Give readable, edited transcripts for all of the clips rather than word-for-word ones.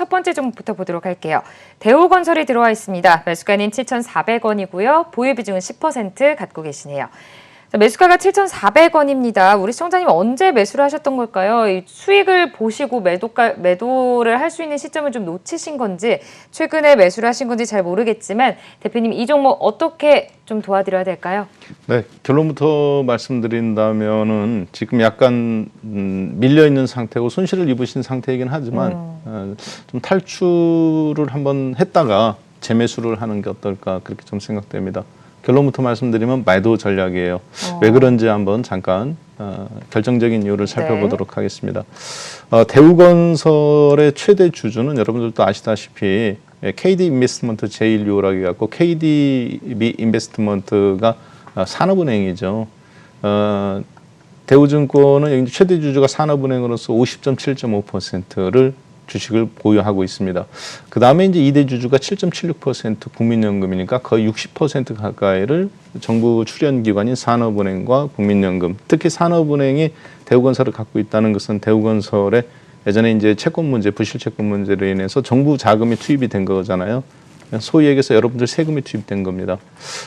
첫 번째 종목부터 보도록 할게요. 대우건설이 들어와 있습니다. 매수가는 7,400원이고요. 보유 비중은 10% 갖고 계시네요. 자, 매수가가 7,400원입니다. 우리 시청자님 언제 매수를 하셨던 걸까요? 이 수익을 보시고 매도를 할 수 있는 시점을 좀 놓치신 건지 최근에 매수를 하신 건지 잘 모르겠지만 대표님 이 종목 어떻게 좀 도와드려야 될까요? 네, 결론부터 말씀드린다면은 지금 약간 밀려 있는 상태고 손실을 입으신 상태이긴 하지만 좀 탈출을 한번 했다가 재매수를 하는 게 어떨까 그렇게 좀 생각됩니다. 결론부터 말씀드리면 매도 전략이에요. 왜 그런지 한번 잠깐 결정적인 이유를 살펴보도록 하겠습니다. 대우건설의 최대 주주는 여러분들도 아시다시피 KD 인베스트먼트 제1유라고 해갖고 KDB 인베스트먼트가 산업은행이죠. 대우증권은 최대 주주가 산업은행으로서 50.7.5%를 주식을 보유하고 있습니다. 그 다음에 이제 2대 주주가 7.76% 국민연금이니까 거의 60% 가까이를 정부 출연기관인 산업은행과 국민연금, 특히 산업은행이 대우건설을 갖고 있다는 것은 대우건설의 예전에 이제 채권 문제, 부실 채권 문제로 인해서 정부 자금이 투입이 된 거잖아요. 소위 얘기해서 여러분들 세금이 투입된 겁니다.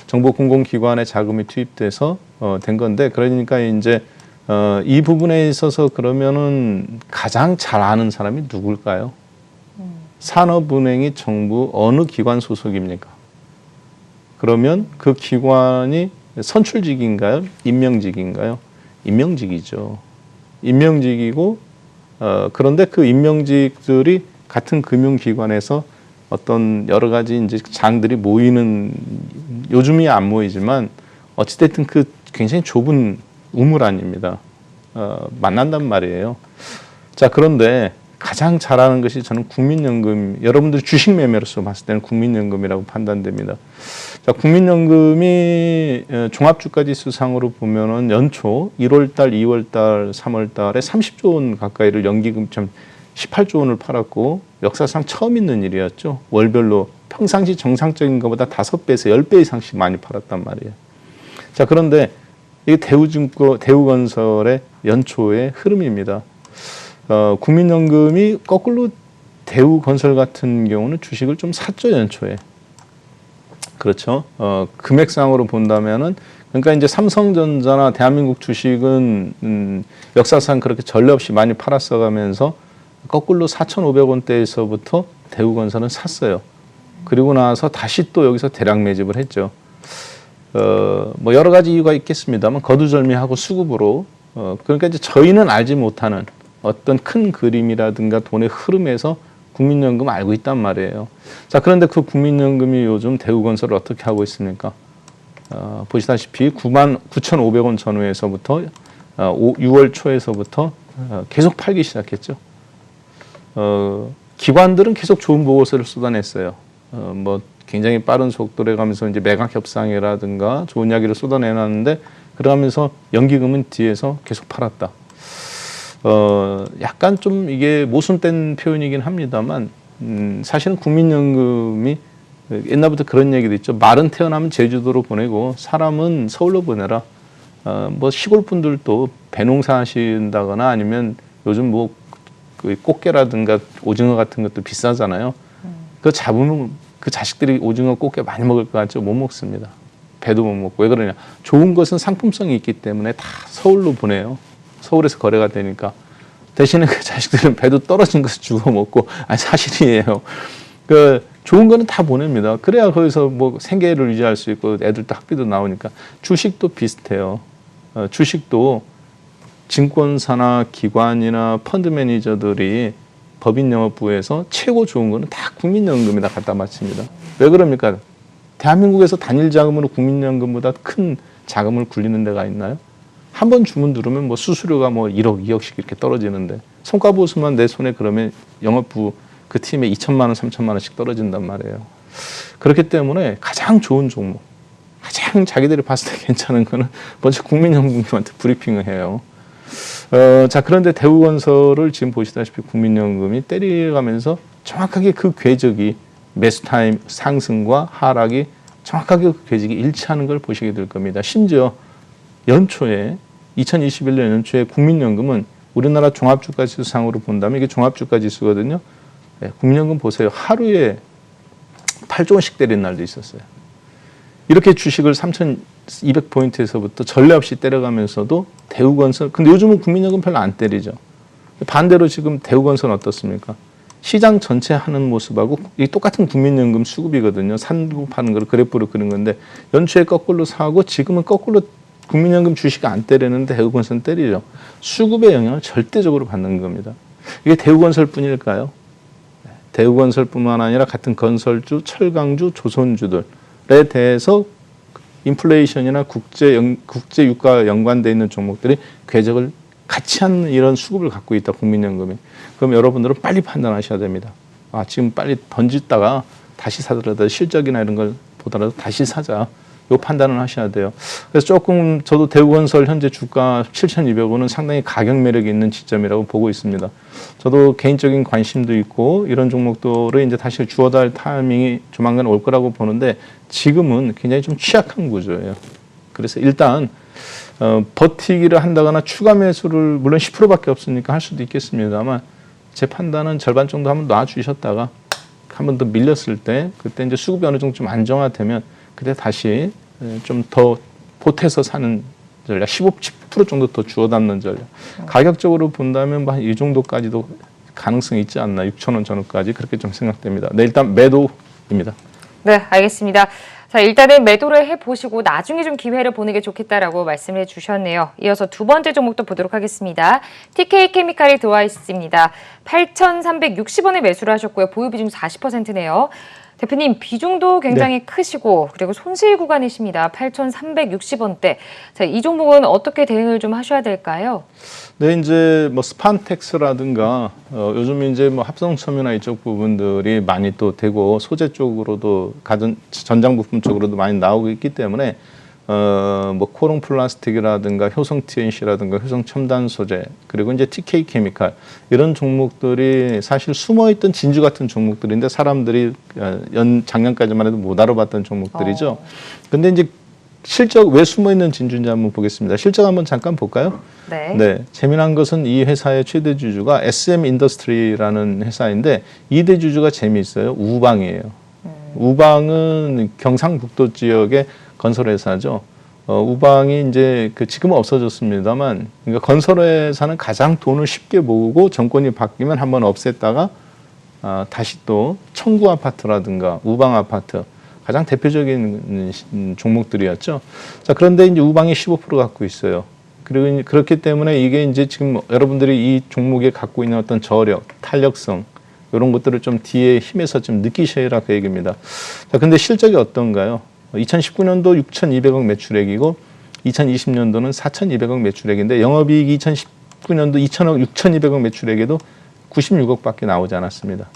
정부 공공기관의 자금이 투입돼서 된 건데, 그러니까 이제 이 부분에 있어서 그러면은 가장 잘 아는 사람이 누굴까요? 산업은행이 정부 어느 기관 소속입니까? 그러면 그 기관이 선출직인가요? 임명직인가요? 임명직이죠. 임명직이고 그런데 그 임명직들이 같은 금융기관에서 어떤 여러 가지 이제 장들이 모이는, 요즘이 안 모이지만 어찌됐든 그 굉장히 좁은 우물 아닙니다. 만난단 말이에요. 자, 그런데 가장 잘하는 것이 저는 국민연금, 여러분들 주식 매매로서 봤을 때는 국민연금이라고 판단됩니다. 자, 국민연금이 종합주가지수상으로 보면은 연초 1월달, 2월달, 3월달에 30조 원 가까이를 연기금 18조 원을 팔았고 역사상 처음 있는 일이었죠. 월별로 평상시 정상적인 것보다 5배에서 10배 이상씩 많이 팔았단 말이에요. 자, 그런데 이게 대우건설의 연초의 흐름입니다. 국민연금이 거꾸로 대우건설 같은 경우는 주식을 좀 샀죠, 연초에. 그렇죠. 금액상으로 본다면은, 그러니까 이제 삼성전자나 대한민국 주식은 역사상 그렇게 전례 없이 많이 팔았어 가면서 거꾸로 4,500원대에서부터 대우건설은 샀어요. 그리고 나서 다시 또 여기서 대량 매집을 했죠. 뭐 여러 가지 이유가 있겠습니다만 거두절미하고 수급으로 그러니까 이제 저희는 알지 못하는 어떤 큰 그림이라든가 돈의 흐름에서 국민연금 알고 있단 말이에요. 자, 그런데 그 국민연금이 요즘 대우건설을 어떻게 하고 있습니까? 보시다시피 99,500원 전후에서부터 6월 초에서부터 계속 팔기 시작했죠. 기관들은 계속 좋은 보고서를 쏟아냈어요. 뭐 굉장히 빠른 속도로 해가면서 이제 매각 협상이라든가 좋은 이야기를 쏟아내놨는데, 그러면서 연기금은 뒤에서 계속 팔았다. 약간 좀 이게 모순된 표현이긴 합니다만, 사실은 국민연금이 옛날부터 그런 얘기도 있죠. 말은 태어나면 제주도로 보내고 사람은 서울로 보내라. 뭐 시골 분들도 배농사 하신다거나 아니면 요즘 뭐 그 꽃게라든가 오징어 같은 것도 비싸잖아요. 그거 잡으면 그 자식들이 오징어 꽃게 많이 먹을 것 같죠? 못 먹습니다. 배도 못 먹고. 왜 그러냐? 좋은 것은 상품성이 있기 때문에 다 서울로 보내요. 서울에서 거래가 되니까. 대신에 그 자식들은 배도 떨어진 것을 주워 먹고, 아니 사실이에요. 그 좋은 거는 다 보냅니다. 그래야 거기서 뭐 생계를 유지할 수 있고 애들도 학비도 나오니까. 주식도 비슷해요. 주식도 증권사나 기관이나 펀드 매니저들이 법인영업부에서 최고 좋은 거는 다 국민연금에다 갖다 바칩니다. 왜 그럽니까? 대한민국에서 단일 자금으로 국민연금보다 큰 자금을 굴리는 데가 있나요? 한 번 주문 들으면 뭐 수수료가 뭐 1억, 2억씩 이렇게 떨어지는데, 성과보수만 내 손에 그러면 영업부 그 팀에 2천만 원, 3천만 원씩 떨어진단 말이에요. 그렇기 때문에 가장 좋은 종목, 가장 자기들이 봤을 때 괜찮은 거는 먼저 국민연금한테 브리핑을 해요. 자, 그런데 대우건설을 지금 보시다시피 국민연금이 때려가면서 정확하게 그 궤적이 매수 타임 상승과 하락이 정확하게 그 궤적이 일치하는 걸 보시게 될 겁니다. 심지어 연초에 2021년 연초에 국민연금은 우리나라 종합주가지수상으로 본다면 이게 종합주가지수거든요. 국민연금 보세요. 하루에 8조 원씩 때리는 날도 있었어요. 이렇게 주식을 3,200포인트에서부터 전례 없이 때려가면서도 대우건설, 근데 요즘은 국민연금 별로 안 때리죠. 반대로 지금 대우건설은 어떻습니까? 시장 전체 하는 모습하고 이 똑같은 국민연금 수급이거든요. 사고 파는 걸 그래프로 그린 건데 연초에 거꾸로 사고 지금은 거꾸로 국민연금 주식 안 때리는데 대우건설은 때리죠. 수급의 영향을 절대적으로 받는 겁니다. 이게 대우건설뿐일까요? 대우건설뿐만 아니라 같은 건설주, 철강주, 조선주들에 대해서 인플레이션이나 국제 유가와 연관되어 있는 종목들이 궤적을 같이 하는 이런 수급을 갖고 있다, 국민연금이. 그럼 여러분들은 빨리 판단하셔야 됩니다. 아, 지금 빨리 던지다가 다시 사더라도 실적이나 이런 걸 보더라도 다시 사자. 요 판단을 하셔야 돼요. 그래서 조금 저도 대우건설 현재 주가 7,200원은 상당히 가격 매력이 있는 지점이라고 보고 있습니다. 저도 개인적인 관심도 있고 이런 종목들을 이제 다시 주워다 할 타이밍이 조만간 올 거라고 보는데 지금은 굉장히 좀 취약한 구조예요. 그래서 일단 버티기를 한다거나 추가 매수를 물론 10%밖에 없으니까 할 수도 있겠습니다만 제 판단은 절반 정도 한번 놔주셨다가 한 번 더 밀렸을 때 그때 이제 수급이 어느 정도 좀 안정화되면 그때 다시 좀 더 보태서 사는 전략, 10% 정도 더 주워 담는 전략. 가격적으로 본다면 이 정도까지도 가능성이 있지 않나, 6,000원 전후까지 그렇게 좀 생각됩니다. 네, 일단 매도입니다. 네, 알겠습니다. 자, 일단은 매도를 해보시고 나중에 좀 기회를 보는 게 좋겠다라고 말씀을 해주셨네요. 이어서 두 번째 종목도 보도록 하겠습니다. TK케미칼이 들어와 있습니다. 8,360원에 매수를 하셨고요. 보유 비중 40%네요. 대표님, 비중도 굉장히 크시고 그리고 손실 구간이십니다. 8,360원대. 자, 이 종목은 어떻게 대응을 좀 하셔야 될까요? 네, 이제 뭐 스판텍스라든가 요즘 이제 뭐 합성섬유나 이쪽 부분들이 많이 또 되고 소재 쪽으로도 전장 부품 쪽으로도 많이 나오고 있기 때문에 뭐 코롱 플라스틱이라든가 효성 TNC라든가 효성 첨단 소재 그리고 이제 TK 케미칼 이런 종목들이 사실 숨어있던 진주 같은 종목들인데 사람들이 작년까지만 해도 못 알아봤던 종목들이죠. 근데 이제 실적 왜 숨어있는 진주인지 한번 보겠습니다. 실적 한번 잠깐 볼까요? 네. 재미난 것은 이 회사의 최대 주주가 SM 인더스트리라는 회사인데 2대 주주가 재미있어요. 우방이에요. 우방은 경상북도 지역의 건설회사죠. 우방이 이제 지금은 없어졌습니다만, 그러니까 건설회사는 가장 돈을 쉽게 모으고 정권이 바뀌면 한번 없앴다가 다시 또 청구 아파트라든가 우방 아파트 가장 대표적인 종목들이었죠. 자, 그런데 이제 우방이 15% 갖고 있어요. 그리고 그렇기 때문에 이게 이제 지금 여러분들이 이 종목에 갖고 있는 어떤 저력, 탄력성 이런 것들을 좀 뒤에 힘에서 좀 느끼셔야 그 얘기입니다. 자, 근데 실적이 어떤가요? 2019년도 6,200억 매출액이고 2020년도는 4,200억 매출액인데 영업이익이 2019년도 2,000억, 6,200억 매출액에도 96억밖에 나오지 않았습니다.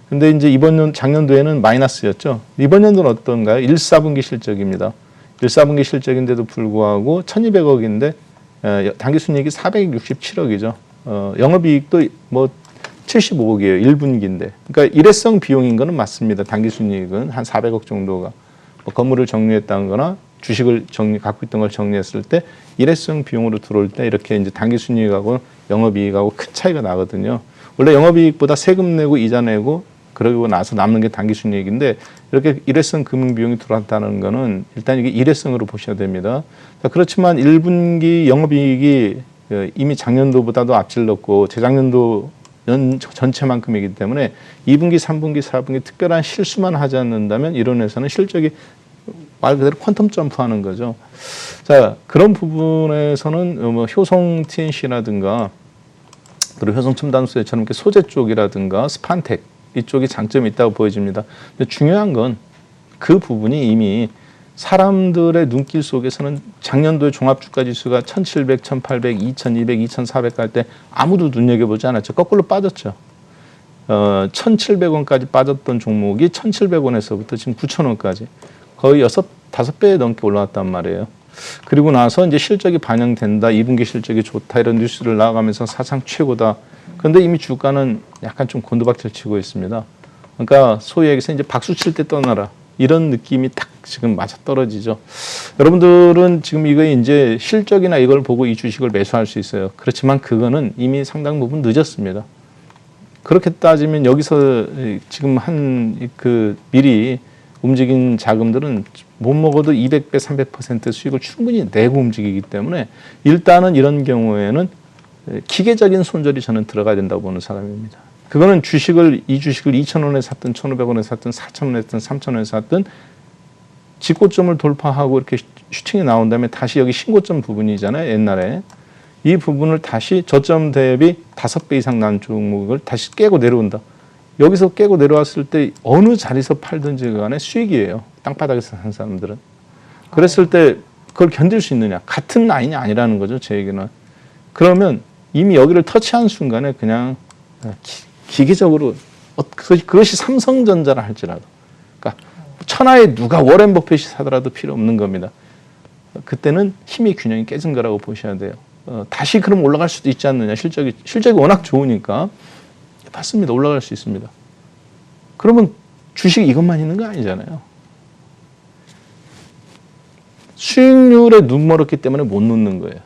근데 이제 작년도에는 마이너스였죠. 이번 연도는 어떤가요? 1, 4분기 실적입니다. 1, 4분기 실적인데도 불구하고 1,200억인데 당기순이익이 467억이죠. 영업이익도 뭐 75억이에요. 1분기인데. 그러니까 일회성 비용인 거는 맞습니다. 당기순이익은 한 400억 정도가. 뭐 건물을 정리했다는 거나 주식을 갖고 있던 걸 정리했을 때 일회성 비용으로 들어올 때 이렇게 이제 당기순이익하고 영업이익하고 큰 차이가 나거든요. 원래 영업이익보다 세금 내고 이자 내고 그러고 나서 남는 게 당기순이익인데 이렇게 일회성 금융비용이 들어왔다는 거는 일단 이게 일회성으로 보셔야 됩니다. 그렇지만 1분기 영업이익이 이미 작년도보다도 앞질렀고 재작년도 전체만큼이기 때문에 2분기, 3분기, 4분기 특별한 실수만 하지 않는다면 이런 회사는 실적이 말 그대로 퀀텀 점프하는 거죠. 자, 그런 부분에서는 뭐 효성 TNC라든가 그리고 효성 첨단소재처럼 이렇게 소재 쪽이라든가 스판텍 이쪽이 장점이 있다고 보여집니다. 근데 중요한 건 그 부분이 이미 사람들의 눈길 속에서는 작년도에 종합주가지수가 1,700, 1,800, 2,200, 2,400 갈 때 아무도 눈여겨보지 않았죠. 거꾸로 빠졌죠. 1,700원까지 빠졌던 종목이 1,700원에서부터 지금 9,000원까지 거의 5배 넘게 올라왔단 말이에요. 그리고 나서 이제 실적이 반영된다, 2분기 실적이 좋다 이런 뉴스를 나가면서 사상 최고다. 그런데 이미 주가는 약간 좀 곤두박질 치고 있습니다. 그러니까 소위 얘기해서 이제 박수 칠 때 떠나라. 이런 느낌이 딱 지금 맞아 떨어지죠. 여러분들은 지금 이거 이제 실적이나 이걸 보고 이 주식을 매수할 수 있어요. 그렇지만 그거는 이미 상당 부분 늦었습니다. 그렇게 따지면 여기서 지금 한 그 미리 움직인 자금들은 못 먹어도 200배, 300% 수익을 충분히 내고 움직이기 때문에 일단은 이런 경우에는 기계적인 손절이 저는 들어가야 된다고 보는 사람입니다. 그거는 이 주식을 2,000원에 샀든 1,500원에 샀든 4,000원에 샀든 3,000원에 샀든 직고점을 돌파하고 이렇게 슈팅이 나온 다음에 다시 여기 신고점 부분이잖아요. 옛날에. 이 부분을 다시 저점 대비 5배 이상 난 종목을 다시 깨고 내려온다. 여기서 깨고 내려왔을 때 어느 자리에서 팔든지 간에 수익이에요. 땅바닥에서 산 사람들은. 그랬을 때 그걸 견딜 수 있느냐. 같은 라인이 아니라는 거죠. 제 얘기는. 그러면 이미 여기를 터치한 순간에 그냥 기계적으로 그것이 삼성전자라 할지라도 그러니까 천하에 누가 워렌 버핏이 사더라도 필요 없는 겁니다. 그때는 힘의 균형이 깨진 거라고 보셔야 돼요. 다시 그럼 올라갈 수도 있지 않느냐. 실적이 워낙 좋으니까 맞습니다. 올라갈 수 있습니다. 그러면 주식 이것만 있는 거 아니잖아요. 수익률에 눈멀었기 때문에 못 놓는 거예요.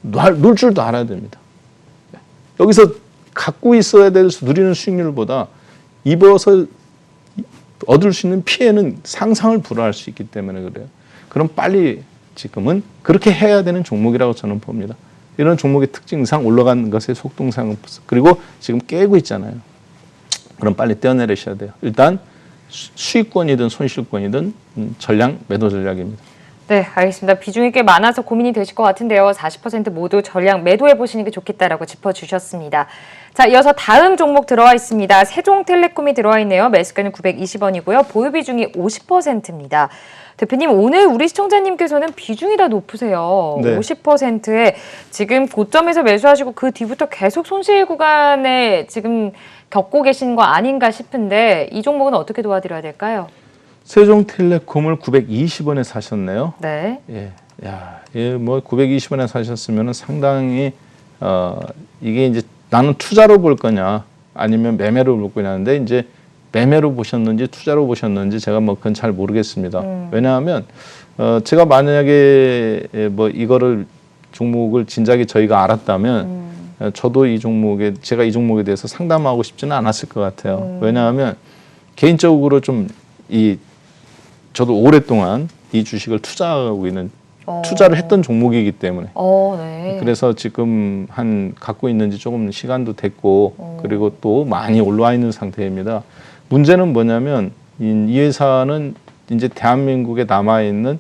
놀 줄도 알아야 됩니다. 여기서 갖고 있어야 돼서 누리는 수익률보다 입어서 얻을 수 있는 피해는 상상을 불허할 수 있기 때문에 그래요. 그럼 빨리 지금은 그렇게 해야 되는 종목이라고 저는 봅니다. 이런 종목의 특징상 올라가는 것의 속동상 그리고 지금 깨고 있잖아요. 그럼 빨리 떼어내리셔야 돼요. 일단 수익권이든 손실권이든 전량 매도 전략입니다. 네, 알겠습니다. 비중이 꽤 많아서 고민이 되실 것 같은데요. 40% 모두 전량 매도해 보시는 게 좋겠다라고 짚어주셨습니다. 자, 이어서 다음 종목 들어와 있습니다. 세종텔레콤이 들어와 있네요. 매수가는 920원이고요. 보유 비중이 50%입니다. 대표님, 오늘 우리 시청자님께서는 비중이 다 높으세요. 네. 50%에 지금 고점에서 매수하시고 그 뒤부터 계속 손실 구간에 지금 겪고 계신 거 아닌가 싶은데 이 종목은 어떻게 도와드려야 될까요? 세종텔레콤을 920원에 사셨네요. 네. 예, 뭐 920원에 사셨으면 상당히 이게 이제 나는 투자로 볼 거냐 아니면 매매로 볼 거냐인데 이제 매매로 보셨는지 투자로 보셨는지 제가 뭐 그건 잘 모르겠습니다. 왜냐하면 제가 만약에 뭐 이거를 종목을 진작에 저희가 알았다면 저도 제가 이 종목에 대해서 상담하고 싶지는 않았을 것 같아요. 왜냐하면 개인적으로 저도 오랫동안 이 주식을 투자하고 있는 투자를 했던 종목이기 때문에 네. 그래서 지금 갖고 있는지 조금 시간도 됐고 그리고 또 많이 올라와 있는 상태입니다. 문제는 뭐냐면 이 회사는 이제 대한민국에 남아 있는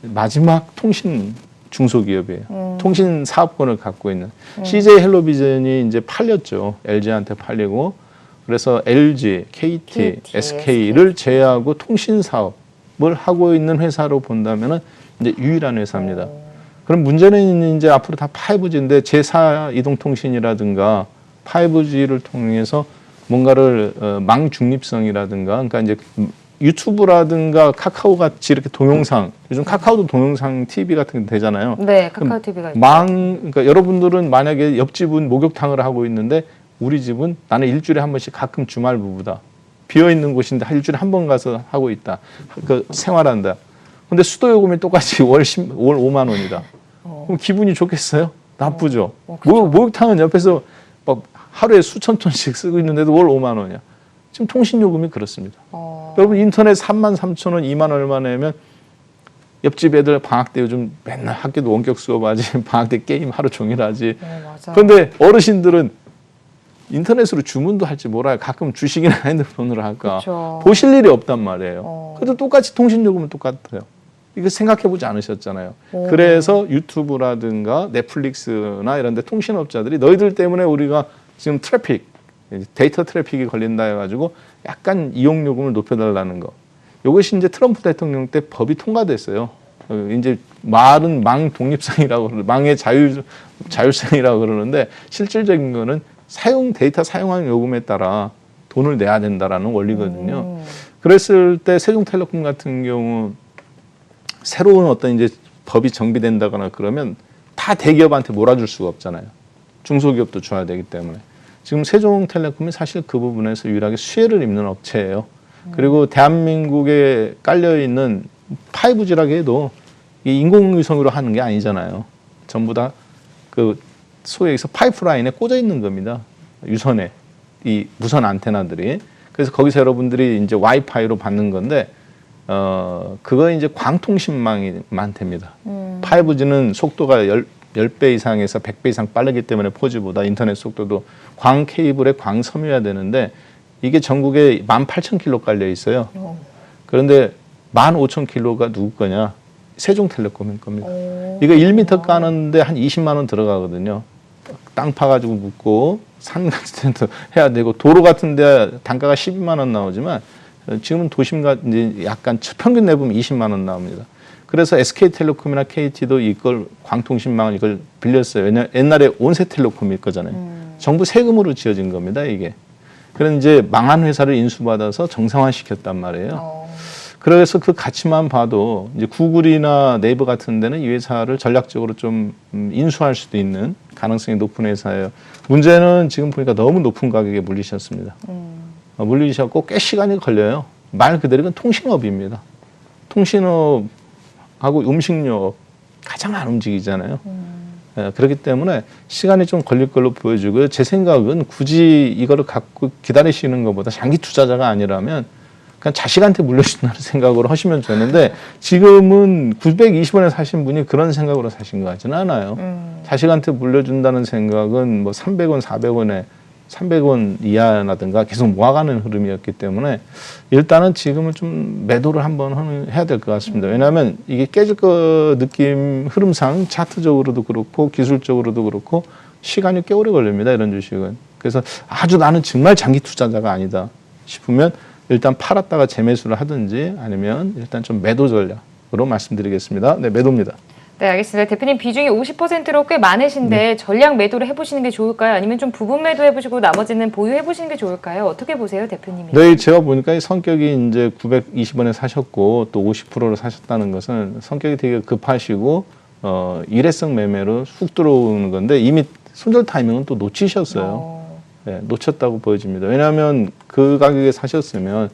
마지막 통신 중소기업이에요. 통신 사업권을 갖고 있는 CJ 헬로비전이 이제 팔렸죠. LG한테 팔리고 그래서 LG, KT, SK를 제외하고 통신 사업을 하고 있는 회사로 본다면은 이제 유일한 회사입니다. 그럼 문제는 이제 앞으로 다 5G인데 제4 이동통신이라든가 5G를 통해서 뭔가를 망 중립성이라든가 그러니까 이제 유튜브라든가 카카오 같이 이렇게 동영상 요즘 카카오도 동영상 TV 같은 게 되잖아요. 네, 카카오 TV가 있죠. 그러니까 여러분들은 만약에 옆집은 목욕탕을 하고 있는데 우리 집은 나는 일주일에 한 번씩 가끔 주말 부부다. 비어 있는 곳인데 일주일에 한 번 가서 하고 있다. 그 생활한다. 근데 수도 요금이 똑같이 월 5만 원이다. 그럼 기분이 좋겠어요? 나쁘죠. 목욕탕은 옆에서 막 하루에 수천 톤씩 쓰고 있는데도 월 5만 원이야. 지금 통신 요금이 그렇습니다. 여러분 인터넷 3만 3천 원, 2만 얼마 내면 옆집 애들 방학 때 요즘 맨날 학교도 원격 수업하지 방학 때 게임 하루 종일 하지. 그런데 어르신들은 인터넷으로 주문도 할지 몰라요. 가끔 주식이나 핸드폰으로 할까. 그쵸. 보실 일이 없단 말이에요. 그래도 똑같이 통신요금은 똑같아요. 이거 생각해보지 않으셨잖아요. 그래서 유튜브라든가 넷플릭스나 이런 데 통신업자들이 너희들 때문에 우리가 지금 데이터 트래픽이 걸린다 해가지고 약간 이용요금을 높여달라는 거. 이것이 이제 트럼프 대통령 때 법이 통과됐어요. 이제 말은 망 독립성이라고 망의 자율성이라고 그러는데 실질적인 거는 데이터 사용하는 요금에 따라 돈을 내야 된다라는 원리거든요. 그랬을 때 세종텔레콤 같은 경우 새로운 어떤 이제 법이 정비된다거나 그러면 다 대기업한테 몰아줄 수가 없잖아요. 중소기업도 줘야 되기 때문에. 지금 세종텔레콤이 사실 그 부분에서 유일하게 수혜를 입는 업체예요. 그리고 대한민국에 깔려있는 5G라고 해도 인공위성으로 하는 게 아니잖아요. 전부 다 그 소위 해서 파이프라인에 꽂아 있는 겁니다. 유선에 이 무선 안테나들이. 그래서 거기서 여러분들이 이제 와이파이로 받는 건데 그거 이제 광통신망이 많답니다. 5G는 속도가 10배 이상에서 100배 이상 빠르기 때문에 4G보다 인터넷 속도도 광 케이블에 광섬유가 되는데 이게 전국에 18,000km 깔려 있어요. 그런데 15,000km가 누구 거냐? 세종텔레콤일 겁니다. 이거 1m 까는데 한 20만 원 들어가거든요. 땅 파가지고 묻고 산 같은 데도 해야 되고 도로 같은 데 단가가 12만 원 나오지만 지금은 도심가 이제 약간 평균 내보면 20만 원 나옵니다. 그래서 SK텔레콤이나 KT도 이걸 광통신망을 이걸 빌렸어요. 왜냐 옛날에 온세텔레콤일 거잖아요. 정부 세금으로 지어진 겁니다, 이게. 그런 이제 망한 회사를 인수받아서 정상화 시켰단 말이에요. 그래서 그 가치만 봐도 이제 구글이나 네이버 같은 데는 이 회사를 전략적으로 좀 인수할 수도 있는 가능성이 높은 회사예요. 문제는 지금 보니까 너무 높은 가격에 물리셨습니다. 물리셨고 꽤 시간이 걸려요. 말 그대로 이건 통신업입니다. 통신업하고 음식료업 가장 안 움직이잖아요. 그렇기 때문에 시간이 좀 걸릴 걸로 보여지고요. 제 생각은 굳이 이거를 갖고 기다리시는 것보다 장기 투자자가 아니라면 그냥 자식한테 물려준다는 생각으로 하시면 좋는데 지금은 920원에 사신 분이 그런 생각으로 사신 것 같지는 않아요. 자식한테 물려준다는 생각은 뭐 300원, 400원에 300원 이하라든가 계속 모아가는 흐름이었기 때문에 일단은 지금은 좀 매도를 한번 해야 될 것 같습니다. 왜냐하면 이게 깨질 거 느낌 흐름상 차트적으로도 그렇고 기술적으로도 그렇고 시간이 꽤 오래 걸립니다. 이런 주식은. 그래서 아주 나는 정말 장기 투자자가 아니다 싶으면 일단 팔았다가 재매수를 하든지 아니면 일단 좀 매도 전략으로 말씀드리겠습니다. 네, 매도입니다. 네, 알겠습니다. 대표님 비중이 50%로 꽤 많으신데 전량 매도를 해보시는 게 좋을까요? 아니면 좀 부분 매도 해보시고 나머지는 보유해보시는 게 좋을까요? 어떻게 보세요, 대표님이? 네, 제가 보니까 이 성격이 이제 920원에 사셨고 또 50%로 사셨다는 것은 성격이 되게 급하시고 일회성 매매로 훅 들어오는 건데 이미 손절 타이밍은 또 놓치셨어요. 네, 놓쳤다고 보여집니다. 왜냐하면 그 가격에 사셨으면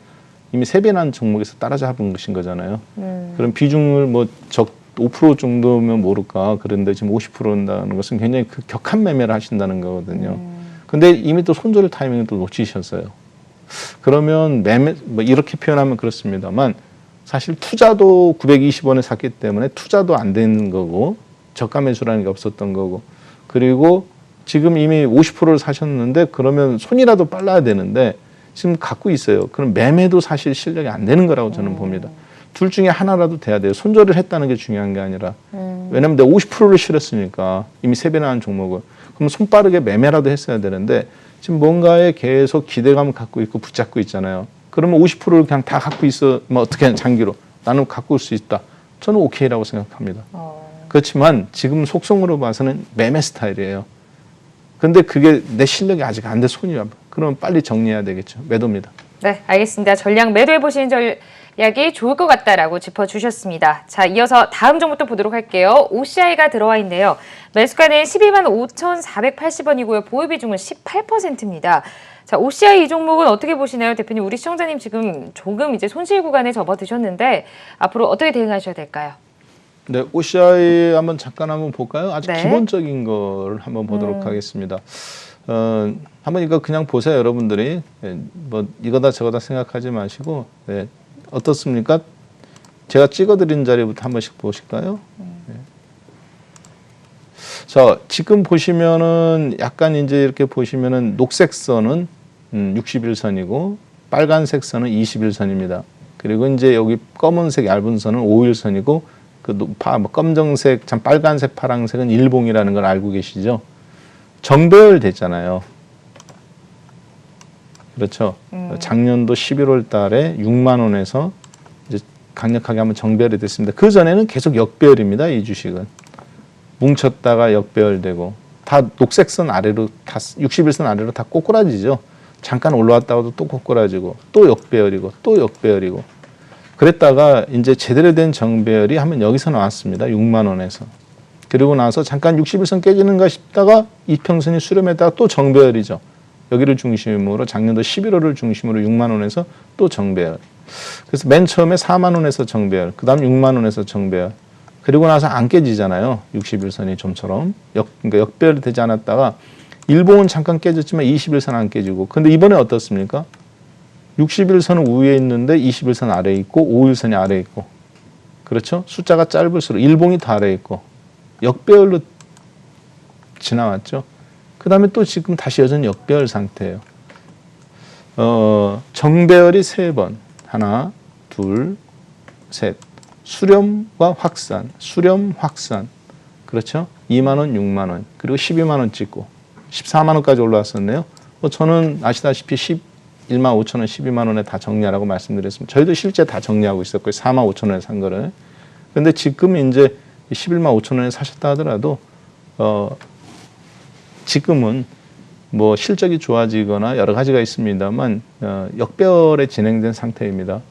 이미 3배난 종목에서 따라잡은 것인 거잖아요. 그럼 비중을 뭐 5% 정도면 모를까. 그런데 지금 50%인다는 것은 굉장히 격한 매매를 하신다는 거거든요. 근데 이미 또 손절 타이밍을 또 놓치셨어요. 그러면 매매, 뭐 이렇게 표현하면 그렇습니다만 사실 투자도 920원에 샀기 때문에 투자도 안 되는 거고 저가 매수라는 게 없었던 거고 그리고 지금 이미 50%를 사셨는데 그러면 손이라도 빨라야 되는데 지금 갖고 있어요. 그럼 매매도 사실 실력이 안 되는 거라고 저는 봅니다. 둘 중에 하나라도 돼야 돼요. 손절을 했다는 게 중요한 게 아니라. 왜냐면 내가 50%를 실었으니까 이미 3배나 한 종목을. 그럼 손빠르게 매매라도 했어야 되는데 지금 뭔가에 계속 기대감을 갖고 있고 붙잡고 있잖아요. 그러면 50%를 그냥 다 갖고 있어. 뭐 어떻게 장기로. 나는 갖고 올 수 있다. 저는 오케이라고 생각합니다. 그렇지만 지금 속성으로 봐서는 매매 스타일이에요. 근데 그게 내 실력이 아직 안 돼 손이 그러면 빨리 정리해야 되겠죠. 매도입니다. 네, 알겠습니다. 전량 매도해보시는 전략이 좋을 것 같다라고 짚어주셨습니다. 자, 이어서 다음 종목도 보도록 할게요. OCI가 들어와 있는데요. 매수가는 12만 5,480원이고요. 보유 비중은 18%입니다. 자, OCI 이 종목은 어떻게 보시나요? 대표님, 우리 시청자님 지금 조금 이제 손실 구간에 접어드셨는데 앞으로 어떻게 대응하셔야 될까요? 네, OCI 잠깐 한번 볼까요? 아주 네. 기본적인 걸 한번 보도록 하겠습니다. 한번 이거 그냥 보세요, 여러분들이. 뭐 이거다 저거다 생각하지 마시고 어떻습니까? 제가 찍어드린 자리부터 한 번씩 보실까요? 네. 자, 지금 보시면은 약간 이제 이렇게 보시면은 녹색 선은 60일선이고 빨간색 선은 20일선입니다. 그리고 이제 여기 검은색 얇은 선은 5일선이고 검정색, 참 빨간색, 파란색은 일봉이라는 걸 알고 계시죠? 정배열 됐잖아요. 그렇죠. 작년도 11월 달에 6만 원에서 이제 강력하게 한번 정배열이 됐습니다. 그 전에는 계속 역배열입니다. 이 주식은. 뭉쳤다가 역배열되고 다 녹색선 아래로 다 60일선 아래로 다 꼬꾸라지죠. 잠깐 올라왔다가도 또 꼬꾸라지고 또 역배열이고 또 역배열이고 그랬다가 이제 제대로 된 정배열이 한번 여기서 나왔습니다. 6만 원에서. 그리고 나서 잠깐 60일선 깨지는가 싶다가 이평선이 수렴했다가 또 정배열이죠. 여기를 중심으로 작년도 11월을 중심으로 6만 원에서 또 정배열. 그래서 맨 처음에 4만 원에서 정배열, 그 다음 6만 원에서 정배열. 그리고 나서 안 깨지잖아요. 60일선이 좀처럼. 그러니까 역배열이 되지 않았다가 일봉은 잠깐 깨졌지만 21선 안 깨지고. 근데 이번에 어떻습니까? 61선은 위에 있는데 21선 아래에 있고 5일선이 아래에 있고. 그렇죠? 숫자가 짧을수록 일봉이 더 아래에 있고 역배열로 지나왔죠. 그 다음에 또 지금 다시 여전히 역배열 상태예요. 정배열이 3번. 하나, 둘, 셋. 수렴과 확산, 수렴, 확산. 그렇죠? 2만 원, 6만 원, 그리고 12만 원 찍고 14만 원까지 올라왔었네요. 저는 아시다시피 11만 5천 원, 12만 원에 다 정리하라고 말씀드렸습니다. 저희도 실제 다 정리하고 있었고요. 4만 5천 원에 산 거를. 근데 지금 이제 11만 5천 원에 사셨다 하더라도 지금은 뭐 실적이 좋아지거나 여러 가지가 있습니다만 역배열에 진행된 상태입니다.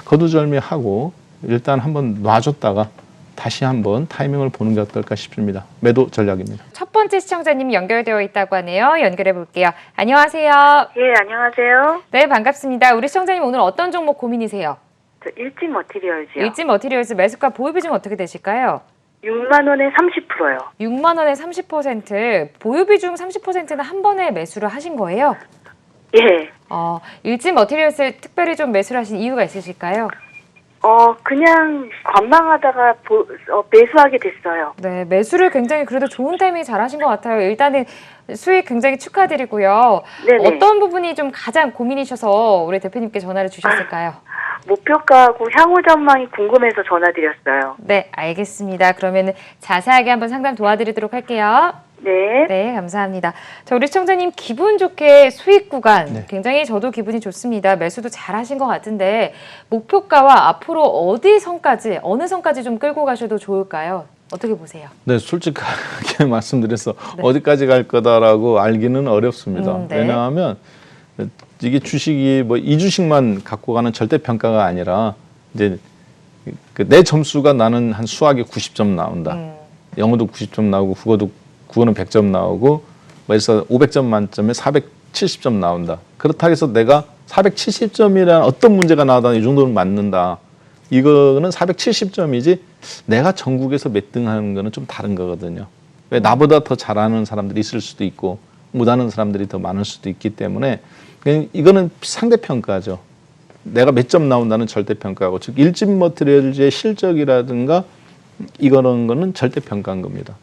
거두절미하고 일단 한번 놔줬다가 다시 한번 타이밍을 보는 게 어떨까 싶습니다. 매도 전략입니다. 첫 번째 시청자님 연결되어 있다고 하네요. 연결해 볼게요. 안녕하세요. 예, 안녕하세요. 네, 반갑습니다. 우리 시청자님 오늘 어떤 종목 고민이세요? 저 일진 머티리얼즈요. 일진 머티리얼즈 매수가 보유 비중 어떻게 되실까요? 6만 원에 30%요. 6만 원에 30%, 보유 비중 30%는 한 번에 매수를 하신 거예요? 예. 일진 머티리얼스 특별히 좀 매수를 하신 이유가 있으실까요? 그냥 관망하다가 매수하게 됐어요. 네, 매수를 굉장히 그래도 좋은 타이밍에 잘 하신 것 같아요. 일단은 수익 굉장히 축하드리고요. 네네. 어떤 부분이 좀 가장 고민이셔서 우리 대표님께 전화를 주셨을까요? 목표가하고 향후 전망이 궁금해서 전화드렸어요. 네, 알겠습니다. 그러면 자세하게 한번 상담 도와드리도록 할게요. 네. 네, 감사합니다. 자, 우리 시청자님 기분 좋게 수익 구간 네. 굉장히 저도 기분이 좋습니다. 매수도 잘 하신 것 같은데 목표가와 앞으로 어느 선까지 좀 끌고 가셔도 좋을까요? 어떻게 보세요? 네, 솔직하게 말씀드려서 어디까지 갈 거다라고 알기는 어렵습니다. 네. 왜냐하면 이게 주식이 뭐 이 주식만 갖고 가는 절대 평가가 아니라 이제 내 점수가 나는 한 수학에 90점 나온다. 영어도 90점 나오고 국어는 100점 나오고 그래서 500점 만점에 470점 나온다. 그렇다고 해서 내가 470점이라는 어떤 문제가 나와도 이 정도는 맞는다. 이거는 470점이지 내가 전국에서 몇 등 하는 거는 좀 다른 거거든요. 왜 나보다 더 잘하는 사람들이 있을 수도 있고 못하는 사람들이 더 많을 수도 있기 때문에 이거는 상대평가죠. 내가 몇 점 나온다는 절대평가고 즉 일진 머티리얼즈의 실적이라든가 이런 거는 절대평가인 겁니다.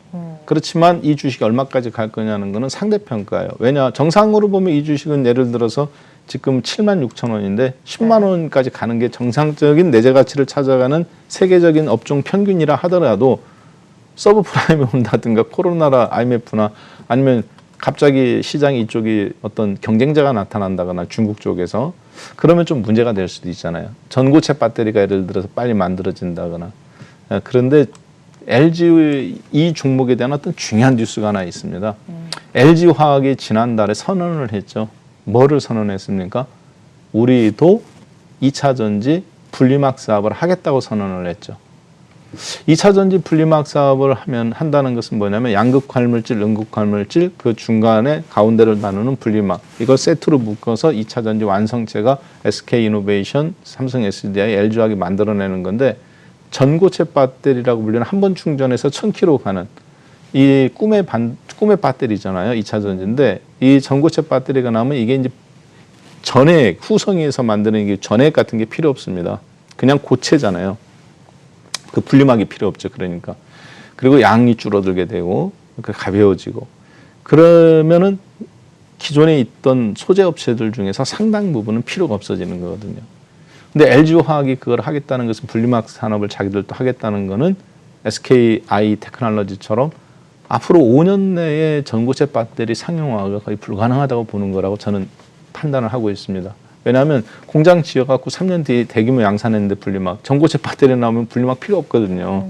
그렇지만 이 주식이 얼마까지 갈 거냐는 거는 상대평가예요. 왜냐 정상으로 보면 이 주식은 예를 들어서 지금 7만 6천 원인데 10만 원까지 가는 게 정상적인 내재 가치를 찾아가는 세계적인 업종 평균이라 하더라도 서브프라임이 온다든가 코로나라 IMF나 아니면 갑자기 시장이 이쪽이 어떤 경쟁자가 나타난다거나 중국 쪽에서 그러면 좀 문제가 될 수도 있잖아요. 전고체 배터리가 예를 들어서 빨리 만들어진다거나 그런데 LG 이 종목에 대한 어떤 중요한 뉴스가 하나 있습니다. LG화학이 지난달에 선언을 했죠. 뭐를 선언했습니까? 우리도 2차 전지 분리막 사업을 하겠다고 선언을 했죠. 2차 전지 분리막 사업을 한다는 것은 뭐냐면 양극 활물질, 음극 활물질 그 중간에 가운데를 나누는 분리막 이걸 세트로 묶어서 2차 전지 완성체가 SK이노베이션, 삼성 SDI, LG화학이 만들어내는 건데 전고체 배터리라고 불리는 한 번 충전해서 1000km 가는 이 꿈의 배터리잖아요. 2차 전지인데 이 전고체 배터리가 나오면 이게 이제 전액 후성에서 만드는 게 전액 같은 게 필요 없습니다. 그냥 고체잖아요. 그 분리막이 필요 없죠. 그러니까 그리고 양이 줄어들게 되고 가벼워지고 그러면은 기존에 있던 소재 업체들 중에서 상당 부분은 필요가 없어지는 거거든요. 근데 LG화학이 그걸 하겠다는 것은 분리막 산업을 자기들도 하겠다는 거는 SKI 테크놀로지처럼 앞으로 5년 내에 전고체 배터리 상용화가 거의 불가능하다고 보는 거라고 저는 판단을 하고 있습니다. 왜냐하면 공장 지어갖고 3년 뒤에 대규모 양산했는데 분리막, 전고체 배터리 나오면 분리막 필요 없거든요.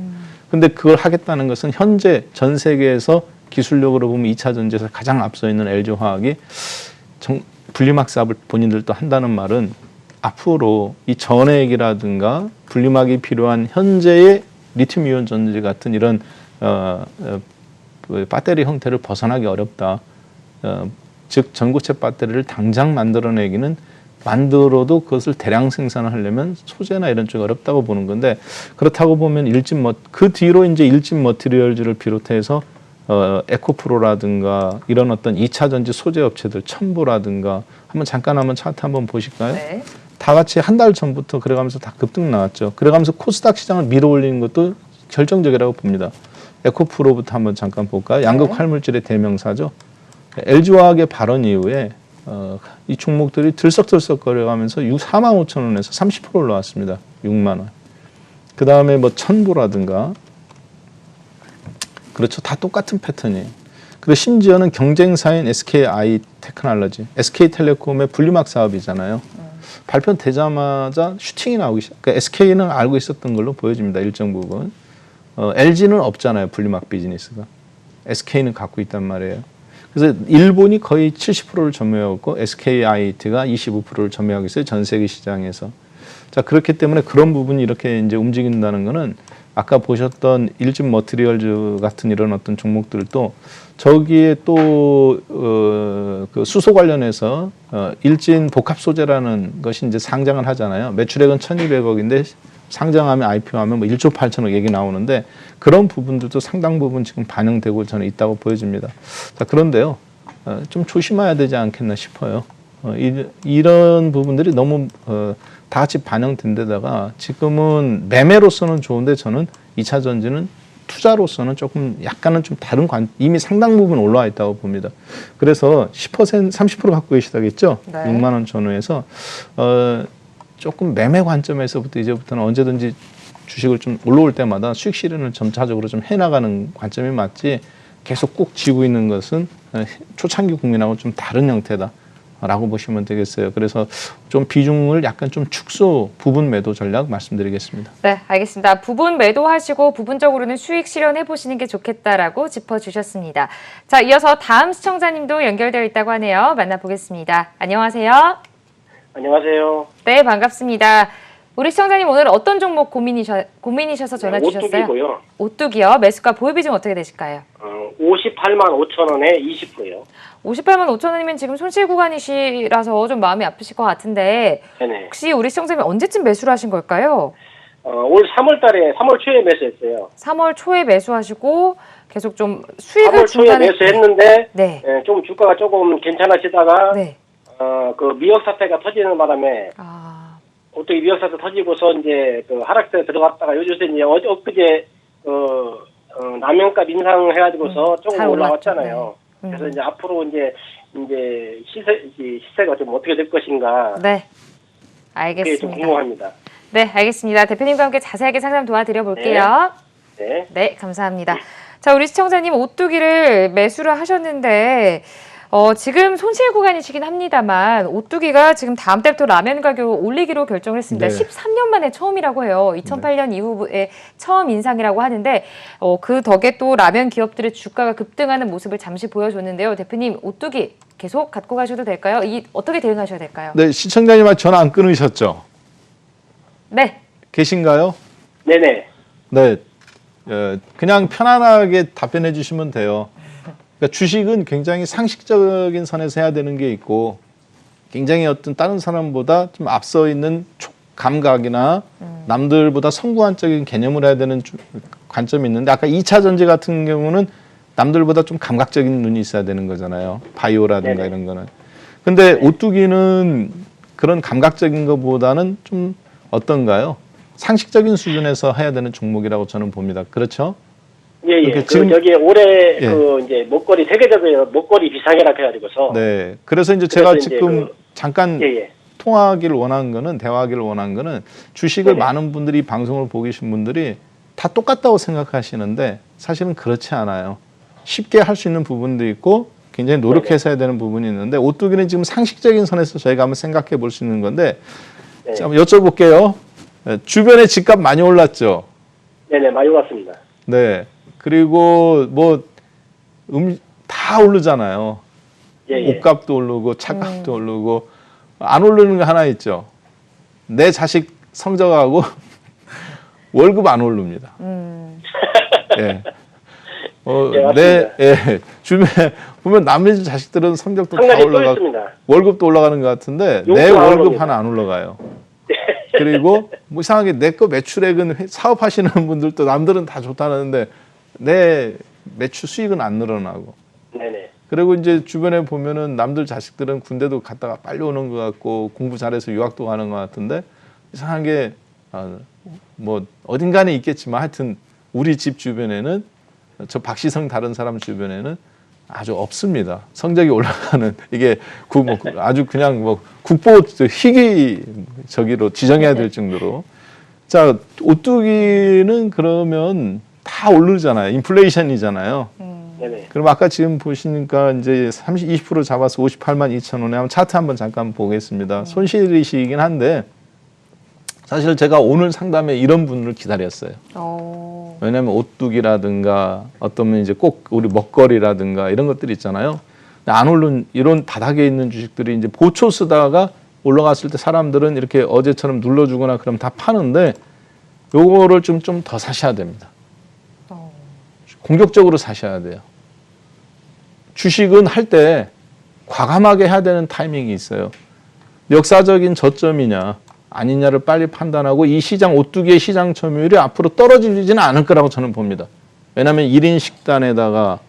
근데 그걸 하겠다는 것은 현재 전 세계에서 기술력으로 보면 2차 전지에서 가장 앞서 있는 LG화학이 분리막 사업을 본인들도 한다는 말은 앞으로 이 전액이라든가 분리막이 필요한 현재의 리튬 이온 전지 같은 이런 배터리 형태를 벗어나기 어렵다. 즉 전고체 배터리를 당장 만들어내기는 만들어도 그것을 대량 생산을 하려면 소재나 이런 쪽이 어렵다고 보는 건데 그렇다고 보면 그 뒤로 이제 일진 머티리얼즈를 비롯해서 에코프로라든가 이런 어떤 2차 전지 소재 업체들 첨보라든가 한번 차트 한번 보실까요? 네. 다 같이 한 달 전부터 그래가면서 다 급등 나왔죠. 그래가면서 코스닥 시장을 밀어 올리는 것도 결정적이라고 봅니다. 에코프로부터 한번 잠깐 볼까요? 양극 활물질의 대명사죠. LG화학의 발언 이후에 이 종목들이 들썩들썩거려가면서 45,000원에서 30% 올라왔습니다. 6만 원. 그 다음에 뭐 첨보라든가 그렇죠. 다 똑같은 패턴이에요. 그리고 심지어는 경쟁사인 SKI 테크놀로지, SK텔레콤의 분리막 사업이잖아요. 발표되자마자 슈팅이 나오기 시작. 그러니까 SK는 알고 있었던 걸로 보여집니다. 일정 부분. LG는 없잖아요. 분리막 비즈니스가. SK는 갖고 있단 말이에요. 그래서 일본이 거의 70%를 점유하고 SKIT가 25%를 점유하고 있어요. 전 세계 시장에서. 자, 그렇기 때문에 그런 부분이 이렇게 이제 움직인다는 거는 아까 보셨던 일진 머티리얼즈 같은 이런 어떤 종목들도 저기에 또 그 수소 관련해서 일진 복합 소재라는 것이 이제 상장을 하잖아요. 매출액은 1,200억인데 상장하면 IPO하면 뭐 1조 8천억 얘기 나오는데 그런 부분들도 상당 부분 지금 반영되고 저는 있다고 보여집니다. 자, 그런데요, 좀 조심해야 되지 않겠나 싶어요. 이런 부분들이 너무 다 같이 반영된 데다가 지금은 매매로서는 좋은데 저는 2차 전지는 투자로서는 조금 약간은 좀 다른 이미 상당 부분 올라와 있다고 봅니다. 그래서 10% 30% 갖고 계시다겠죠? 네. 6만 원 전후에서 조금 매매 관점에서부터 이제부터는 언제든지 주식을 좀 올라올 때마다 수익 실현을 점차적으로 좀 해나가는 관점이 맞지 계속 꾹 쥐고 있는 것은 초창기 국민하고 좀 다른 형태다. 라고 보시면 되겠어요. 그래서 좀 비중을 약간 좀 축소 부분 매도 전략 말씀드리겠습니다. 네, 알겠습니다. 부분 매도하시고 부분적으로는 수익 실현해 보시는 게 좋겠다라고 짚어주셨습니다. 자, 이어서 다음 시청자님도 연결되어 있다고 하네요. 만나보겠습니다. 안녕하세요. 안녕하세요. 네, 반갑습니다. 우리 시청자님 오늘 어떤 종목 고민이셔서 전화 주셨어요? 오뚜기고요. 오뚜기요. 매수가 보유 비중 어떻게 되실까요? 58만 5천 원에 20%요. 58만 5천 원이면 지금 손실 구간이시라서 좀 마음이 아프실 것 같은데 네네. 혹시 우리 시청자님 언제쯤 매수를 하신 걸까요? 올 3월 달에 3월 초에 매수했어요. 3월 초에 매수하시고 계속 좀 수익을 3월 초에 중간에 매수했는데 네. 좀 주가가 조금 괜찮아지다가 네. 그 미역 사태가 터지는 바람에 아, 어떻게 미역 사태 터지고서 이제 그 하락세에 들어갔다가 요즘에 이제 엊그제 라면값 인상해가지고서 조금 잘 올라왔잖아요. 네. 그래서 이제 앞으로 이제 시세가 좀 어떻게 될 것인가. 네. 그게 좀 알겠습니다. 궁금합니다. 네, 알겠습니다. 대표님과 함께 자세하게 상담 도와드려 볼게요. 네. 네, 감사합니다. 자, 우리 시청자님 오뚜기를 매수를 하셨는데 지금 손실 구간이시긴 합니다만 오뚜기가 지금 다음 달부터 라면 가격 올리기로 결정을 했습니다. 네. 13년 만에 처음이라고 해요. 2008년 이후에 처음 인상이라고 하는데 그 덕에 또 라면 기업들의 주가가 급등하는 모습을 잠시 보여줬는데요. 대표님 오뚜기 계속 갖고 가셔도 될까요? 어떻게 대응하셔야 될까요? 네, 시청자님 전화 안 끊으셨죠? 네. 계신가요? 네네. 네, 그냥 편안하게 답변해 주시면 돼요. 그러니까 주식은 굉장히 상식적인 선에서 해야 되는 게 있고 굉장히 어떤 다른 사람보다 좀 앞서 있는 감각이나 남들보다 선구안적인 개념을 해야 되는 관점이 있는데 아까 2차 전지 같은 경우는 남들보다 좀 감각적인 눈이 있어야 되는 거잖아요. 바이오라든가 네네. 이런 거는. 근데 오뚜기는 그런 감각적인 것보다는 좀 어떤가요? 상식적인 수준에서 해야 되는 종목이라고 저는 봅니다. 그렇죠? 예. 그러니까 그 지금- 저기 올해 예. 그 이제 목걸이 세계적으로 목걸이 비상이라 해가지고서. 네. 그래서 이제 제가 그래서 이제 지금 잠깐 예. 통화하기를 원한 거는 대화하기를 원한 거는 주식을 네네. 많은 분들이 방송을 보고 계신 분들이 다 똑같다고 생각하시는데 사실은 그렇지 않아요. 쉽게 할 수 있는 부분도 있고 굉장히 노력해서 해야 되는 부분이 있는데 오뚜기는 지금 상식적인 선에서 저희가 한번 생각해 볼 수 있는 건데 네. 자, 한번 여쭤볼게요. 주변에 집값 많이 올랐죠? 네네 많이 올랐습니다. 네. 그리고 뭐 다 오르잖아요. 예. 옷값도 오르고 차값도 오르고 안 오르는 거 하나 있죠. 내 자식 성적하고 월급 안 오릅니다. 예. 예, 맞습니다. 주변에 보면 남의 자식들은 성적도 다 상당히 또 올라가고 있습니다. 월급도 올라가는 것 같은데 내 용돈 안 월급 오릅니다. 하나 안 올라가요. 그리고 뭐 이상하게 내 거 매출액은 사업하시는 분들도 남들은 다 좋다는데 내 매출 수익은 안 늘어나고. 네네. 그리고 이제 주변에 보면은 남들 자식들은 군대도 갔다가 빨리 오는 것 같고 공부 잘해서 유학도 가는 것 같은데 이상하게 뭐 어딘가에 있겠지만 하여튼 우리 집 주변에는 저 박시성 다른 사람 주변에는 아주 없습니다. 성적이 올라가는 이게 아주 그냥 뭐 국보 희귀 저기로 지정해야 될 정도로. 자, 오뚜기는 그러면 다 오르잖아요. 인플레이션이잖아요. 네네. 그럼 아까 지금 보시니까 이제 20% 잡아서 58만 2천 원에 한번 차트 한번 잠깐 보겠습니다. 손실이시긴 한데 사실 제가 오늘 상담에 이런 분을 기다렸어요. 왜냐하면 오뚜기라든가 어떤 이제 꼭 우리 먹거리라든가 이런 것들이 있잖아요. 안 오른 이런 바닥에 있는 주식들이 이제 보초 쓰다가 올라갔을 때 사람들은 이렇게 어제처럼 눌러주거나 그럼 다 파는데 요거를 좀 더 사셔야 됩니다. 공격적으로 사셔야 돼요. 주식은 할 때 과감하게 해야 되는 타이밍이 있어요. 역사적인 저점이냐 아니냐를 빨리 판단하고 이 시장 오뚜기의 시장 점유율이 앞으로 떨어지지는 않을 거라고 저는 봅니다. 왜냐하면 1인 식단에다가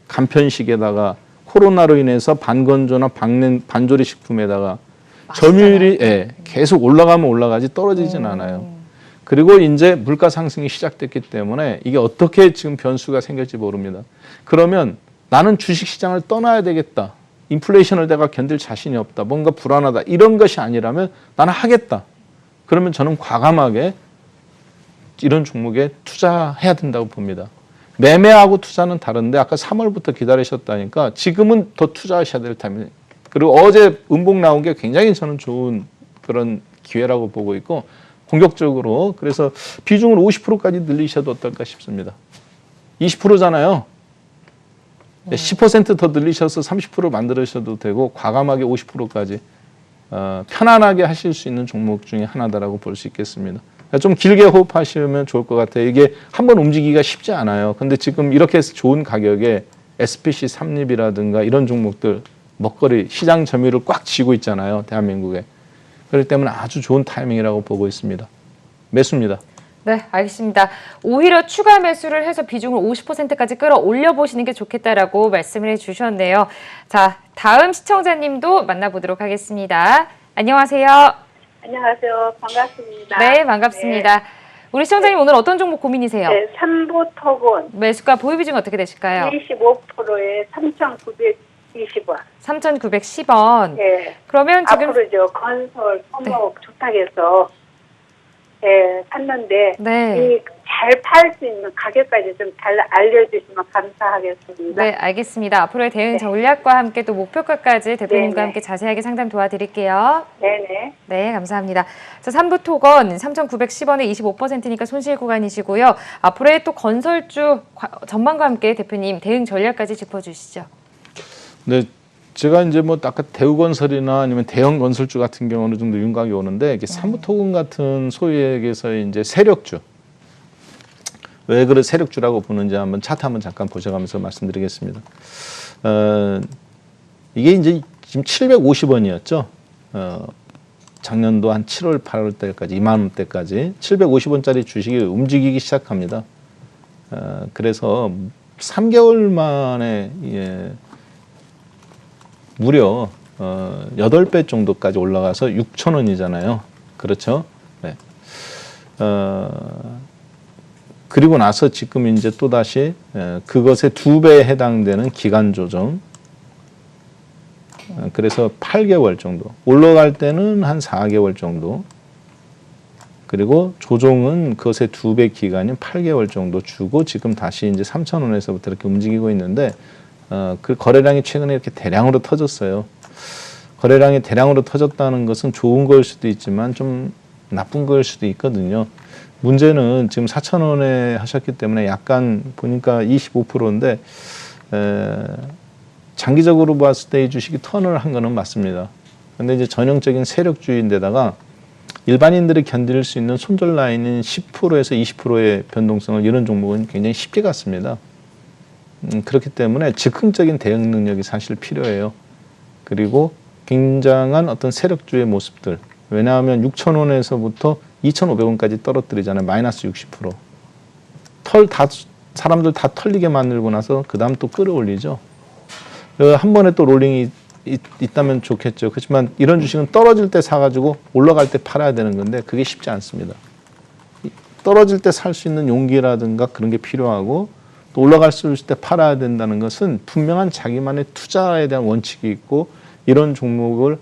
간편식에다가 코로나로 인해서 반건조나 반조리 식품에다가 점유율이 계속 올라가면 올라가지 떨어지진 않아요. 그리고 이제 물가 상승이 시작됐기 때문에 이게 어떻게 지금 변수가 생길지 모릅니다. 그러면 나는 주식시장을 떠나야 되겠다. 인플레이션을 내가 견딜 자신이 없다. 뭔가 불안하다. 이런 것이 아니라면 나는 하겠다. 그러면 저는 과감하게 이런 종목에 투자해야 된다고 봅니다. 매매하고 투자는 다른데 아까 3월부터 기다리셨다니까 지금은 더 투자하셔야 될 타이밍. 그리고 어제 음봉 나온 게 굉장히 저는 좋은 그런 기회라고 보고 있고 공격적으로 그래서 비중을 50%까지 늘리셔도 어떨까 싶습니다. 20%잖아요. 10% 더 늘리셔서 30% 만들으셔도 되고 과감하게 50%까지 편안하게 하실 수 있는 종목 중에 하나다라고 볼 수 있겠습니다. 좀 길게 호흡하시면 좋을 것 같아요. 이게 한번 움직이기가 쉽지 않아요. 근데 지금 이렇게 좋은 가격에 SPC 삼립이라든가 이런 종목들 먹거리 시장 점유율을 꽉 쥐고 있잖아요. 대한민국에. 그렇기 때문에 아주 좋은 타이밍이라고 보고 있습니다. 매수입니다. 네, 알겠습니다. 오히려 추가 매수를 해서 비중을 50%까지 끌어올려 보시는 게 좋겠다라고 말씀을 해주셨네요. 자, 다음 시청자님도 만나보도록 하겠습니다. 안녕하세요. 안녕하세요. 반갑습니다. 네, 반갑습니다. 네. 우리 시청자님 오늘 어떤 종목 고민이세요? 네, 삼보토건 매수가 보유 비중 어떻게 되실까요? 25%에 3,920원. 3,910원. 네. 그러면 지금 앞으로죠. 건설, 토목, 주택에서 샀는데 네. 잘 팔 수 있는 가격까지 좀 잘 알려주시면 감사하겠습니다. 네, 알겠습니다. 앞으로의 대응 전략과 함께 또 목표가까지 대표님과 네네. 함께 자세하게 상담 도와드릴게요. 네네. 네, 감사합니다. 자, 삼부토건 3,910원에 25%니까 손실 구간이시고요. 앞으로의 또 건설주 전망과 함께 대표님 대응 전략까지 짚어주시죠. 네, 제가 이제 뭐 아까 대우건설이나 아니면 대형 건설주 같은 경우 어느 정도 윤곽이 오는데 이게 삼부토건 같은 소위 얘기해서 이제 세력주. 왜 그런 세력주라고 보는지 한번 차트 한번 잠깐 보셔가면서 말씀드리겠습니다. 이게 이제 지금 750원이었죠. 작년도 한 7월, 8월 때까지 2만 원대까지 750원짜리 주식이 움직이기 시작합니다. 그래서 3개월 만에 무려 8배 정도까지 올라가서 6,000원이잖아요. 그렇죠? 네. 그리고 나서 지금 이제 또 다시 그것의 2배에 해당되는 기간 조정. 그래서 8개월 정도. 올라갈 때는 한 4개월 정도. 그리고 조정은 그것의 2배 기간인 8개월 정도 주고 지금 다시 이제 3,000원에서부터 이렇게 움직이고 있는데 그 거래량이 최근에 이렇게 대량으로 터졌어요. 거래량이 대량으로 터졌다는 것은 좋은 걸 수도 있지만 좀 나쁜 걸 수도 있거든요. 문제는 지금 4,000원에 하셨기 때문에 약간 보니까 25%인데 장기적으로 봤을 때 이 주식이 턴을 한 거는 맞습니다. 근데 이제 전형적인 세력주의인데다가 일반인들이 견딜 수 있는 손절 라인인 10%에서 20%의 변동성을 이런 종목은 굉장히 쉽게 갔습니다. 그렇기 때문에 즉흥적인 대응 능력이 사실 필요해요. 그리고 굉장한 어떤 세력주의 모습들. 왜냐하면 6,000원에서부터 2,500원까지 떨어뜨리잖아요. 마이너스 60%. 털 다 사람들 다 털리게 만들고 나서 그 다음 또 끌어올리죠. 한 번에 또 롤링이 있다면 좋겠죠. 그렇지만 이런 주식은 떨어질 때 사가지고 올라갈 때 팔아야 되는 건데 그게 쉽지 않습니다. 떨어질 때 살 수 있는 용기라든가 그런 게 필요하고 또 올라갈 수 있을 때 팔아야 된다는 것은 분명한 자기만의 투자에 대한 원칙이 있고 이런 종목을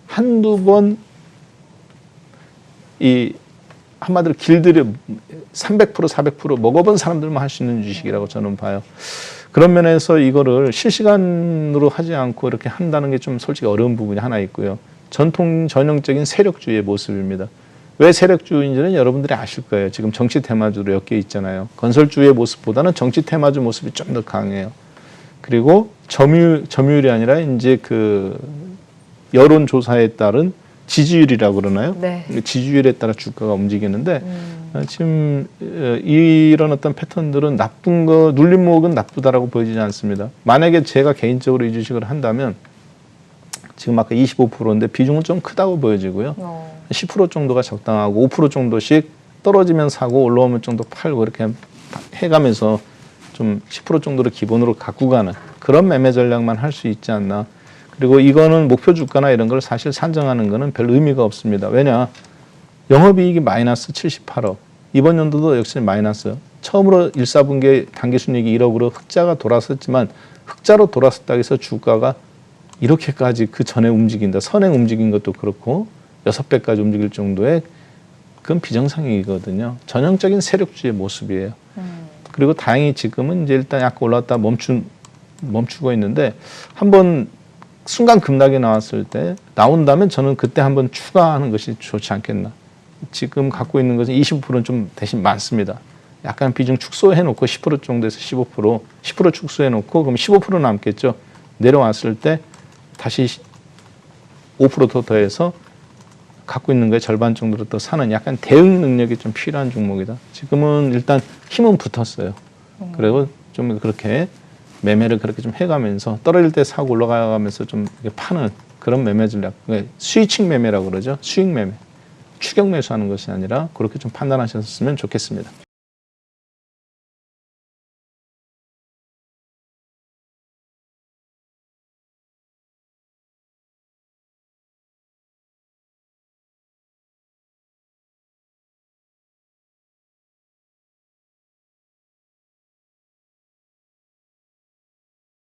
한두 번 이 한마디로 길들여 300% 400% 먹어본 사람들만 할 수 있는 주식이라고 저는 봐요. 그런 면에서 이거를 실시간으로 하지 않고 이렇게 한다는 게 좀 솔직히 어려운 부분이 하나 있고요. 전형적인 세력주의의 모습입니다. 왜 세력주의인지는 여러분들이 아실 거예요. 지금 정치 테마주로 엮여 있잖아요. 건설주의의 모습보다는 정치 테마주 모습이 좀 더 강해요. 그리고 점유율이 아니라 이제 그 여론조사에 따른 지지율이라고 그러나요? 네. 지지율에 따라 주가가 움직이는데 지금 이런 어떤 패턴들은 나쁜 거 눌림목은 나쁘다라고 보여지지 않습니다. 만약에 제가 개인적으로 이 주식을 한다면 지금 아까 25%인데 비중은 좀 크다고 보여지고요. 10% 정도가 적당하고 5% 정도씩 떨어지면 사고 올라오면 정도 팔고 이렇게 해가면서 좀 10% 정도를 기본으로 갖고 가는 그런 매매 전략만 할 수 있지 않나. 그리고 이거는 목표 주가나 이런 걸 사실 산정하는 거는 별 의미가 없습니다. 왜냐? 영업이익이 마이너스 78억. 이번 연도도 역시 마이너스. 처음으로 1, 4분기에 당기순이익이 1억으로 흑자가 돌았었지만 흑자로 돌았었다고 해서 주가가 이렇게까지 그 전에 움직인다. 선행 움직인 것도 그렇고 6배까지 움직일 정도의 그건 비정상이거든요. 전형적인 세력주의 모습이에요. 그리고 다행히 지금은 이제 일단 약간 올랐다 멈추고 있는데 한번 순간 급락이 나왔을 때 나온다면 저는 그때 한번 추가하는 것이 좋지 않겠나. 지금 갖고 있는 것은 25%는 좀 대신 많습니다. 약간 비중 축소해놓고 10% 정도에서 10% 축소해놓고 그럼 15% 남겠죠. 내려왔을 때 다시 5% 더 더해서 갖고 있는 거에 절반 정도로 더 사는 약간 대응 능력이 좀 필요한 종목이다. 지금은 일단 힘은 붙었어요. 그리고 좀 그렇게 매매를 그렇게 좀 해가면서 떨어질 때 사고 올라가면서 좀 파는 그런 매매 전략, 스위칭 매매라고 그러죠. 수익 매매, 추격 매수하는 것이 아니라 그렇게 좀 판단하셨으면 좋겠습니다.